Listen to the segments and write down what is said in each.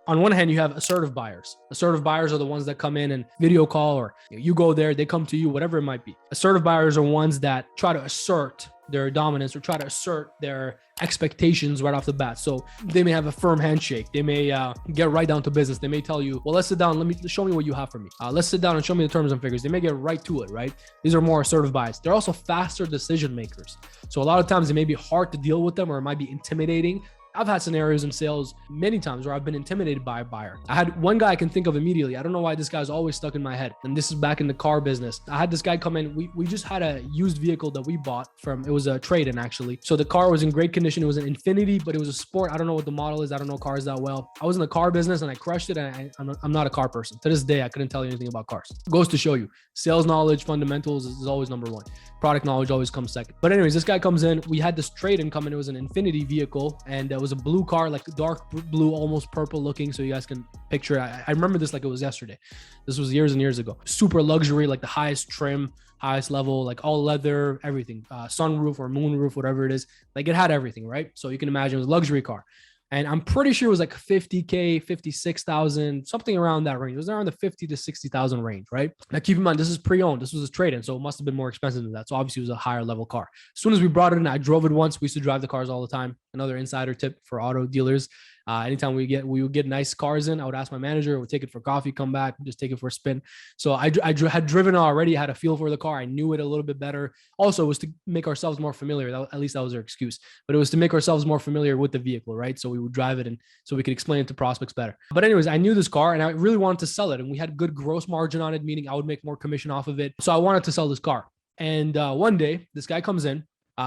on one hand, you have assertive buyers. Assertive buyers are the ones that come in and video call, or you go there, they come to you, whatever it might be. Assertive buyers are ones that try to assert their dominance or try to assert their expectations right off the bat. So they may have a firm handshake. They may get right down to business. They may tell you, well, let's sit down. Show me what you have for me. Let's sit down and show me the terms and figures. They may get right to it, right? These are more assertive buyers. They're also faster decision makers. So a lot of times it may be hard to deal with them, or it might be intimidating. I've had scenarios in sales many times where I've been intimidated by a buyer. I had one guy I can think of immediately. I don't know why this guy's always stuck in my head. And this is back in the car business. I had this guy come in. We just had a used vehicle that we bought from, it was a trade-in actually. So the car was in great condition. It was an Infinity, but it was a Sport. I don't know what the model is. I don't know cars that well. I was in the car business and I crushed it. And I'm not a car person. To this day, I couldn't tell you anything about cars. Goes to show you, sales knowledge, fundamentals is always number one. Product knowledge always comes second. But anyways, this guy comes in. We had this trade-in come in. It was an Infinity vehicle, and it was a blue car, like dark blue, almost purple looking. So you guys can picture it. I remember this like it was yesterday. This was years and years ago. Super luxury, like the highest trim, highest level, like all leather, everything, sunroof or moonroof, whatever it is. Like it had everything, right? So you can imagine it was a luxury car. And I'm pretty sure it was like 50K, 56,000, something around that range. It was around the 50 to 60,000 range, right? Now keep in mind, this is pre-owned. This was a trade-in, so it must have been more expensive than that. So obviously it was a higher level car. As soon as we brought it in, I drove it once. We used to drive the cars all the time. Another insider tip for auto dealers. Anytime we would get nice cars in, I would ask my manager, I would take it for coffee, come back, just take it for a spin. So I had driven it already, had a feel for the car. I knew it a little bit better. Also, it was to make ourselves more familiar. At least that was their excuse, but it was to make ourselves more familiar with the vehicle, right? So we would drive it and so we could explain it to prospects better. But anyways, I knew this car and I really wanted to sell it. And we had good gross margin on it, meaning I would make more commission off of it. So I wanted to sell this car. And one day, this guy comes in,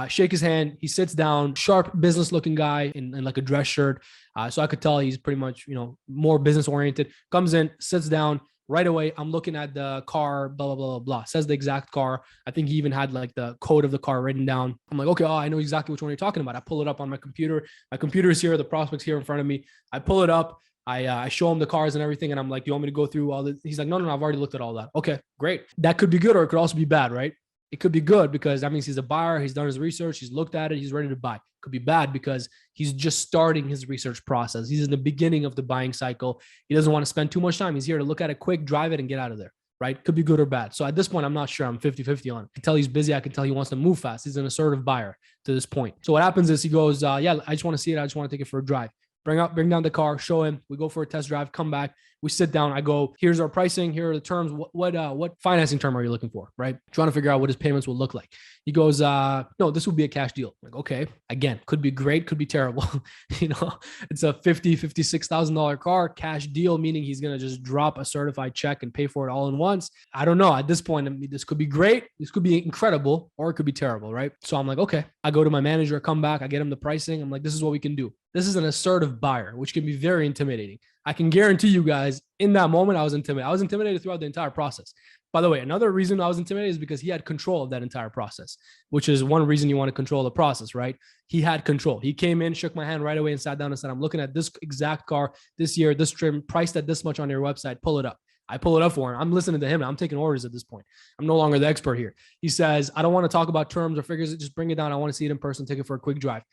shake his hand. He sits down, sharp business looking guy in like a dress shirt. So I could tell he's pretty much, more business oriented. Comes in, sits down right away. I'm looking at the car, blah, blah, blah, blah, blah. Says the exact car. I think he even had like the code of the car written down. I'm like, okay, I know exactly which one you're talking about. I pull it up on my computer. My computer is here. The prospect's here in front of me. I pull it up. I show him the cars and everything. And I'm like, do you want me to go through all this? He's like, no, I've already looked at all that. Okay, great. That could be good, or it could also be bad, right? It could be good because that means he's a buyer. He's done his research. He's looked at it. He's ready to buy. It could be bad because he's just starting his research process. He's in the beginning of the buying cycle. He doesn't want to spend too much time. He's here to look at it quick, drive it, and get out of there, right? Could be good or bad. So at this point, I'm not sure. I'm 50-50 on it. I can tell he's busy. I can tell he wants to move fast. He's an assertive buyer to this point. So what happens is he goes, yeah, I just want to see it. I just want to take it for a drive. Bring down the car, show him. We go for a test drive, come back. We sit down. I go, here's our pricing. Here are the terms. What financing term are you looking for? Right? Trying to figure out what his payments will look like. He goes, no, this would be a cash deal. I'm like, okay, again, could be great, could be terrible. It's a $56,000 car, cash deal, meaning he's going to just drop a certified check and pay for it all in once. I don't know. At this point, this could be great. This could be incredible, or it could be terrible, right? So I'm like, okay. I go to my manager, come back. I get him the pricing. I'm like, this is what we can do. This is an assertive buyer, which can be very intimidating. I can guarantee you guys in that moment, I was intimidated. I was intimidated throughout the entire process. By the way, another reason I was intimidated is because he had control of that entire process, which is one reason you want to control the process, right? He had control. He came in, shook my hand right away and sat down and said, I'm looking at this exact car this year, this trim, priced at this much on your website, pull it up. I pull it up for him. I'm listening to him. I'm taking orders at this point. I'm no longer the expert here. He says, I don't want to talk about terms or figures. Just bring it down. I want to see it in person. Take it for a quick drive.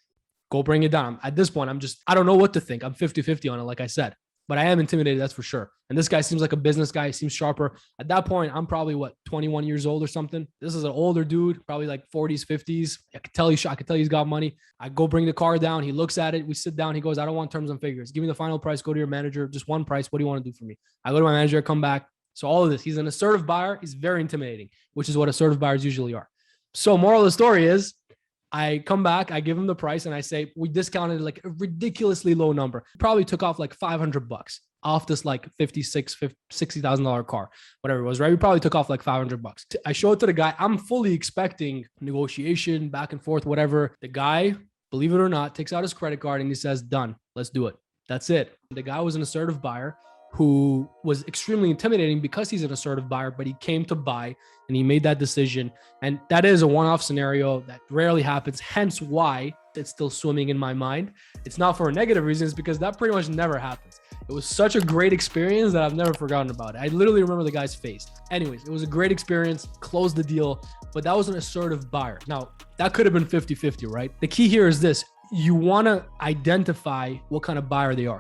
Go bring it down. At this point, I don't know what to think. I'm 50-50 on it, like I said. But I am intimidated, that's for sure. And this guy seems like a business guy. He seems sharper. At that point, I'm probably 21 years old or something. This is an older dude, probably like 40s, 50s. I could tell he's got money. I go bring the car down. He looks at it. We sit down. He goes, I don't want terms and figures. Give me the final price. Go to your manager. Just one price. What do you want to do for me? I go to my manager, come back. So all of this, he's an assertive buyer. He's very intimidating, which is what assertive buyers usually are. So moral of the story is, I come back, I give him the price and I say, we discounted like a ridiculously low number. Probably took off like $500 off this like $60,000 car, whatever it was, right? We probably took off like $500. I show it to the guy. I'm fully expecting negotiation, back and forth, whatever. The guy, believe it or not, takes out his credit card and he says, done, let's do it. That's it. The guy was an assertive buyer who was extremely intimidating because he's an assertive buyer, but he came to buy and he made that decision. And that is a one-off scenario that rarely happens. Hence why it's still swimming in my mind. It's not for negative reasons because that pretty much never happens. It was such a great experience that I've never forgotten about it. I literally remember the guy's face. Anyways, it was a great experience, closed the deal, but that was an assertive buyer. Now, that could have been 50-50, right? The key here is this. You want to identify what kind of buyer they are.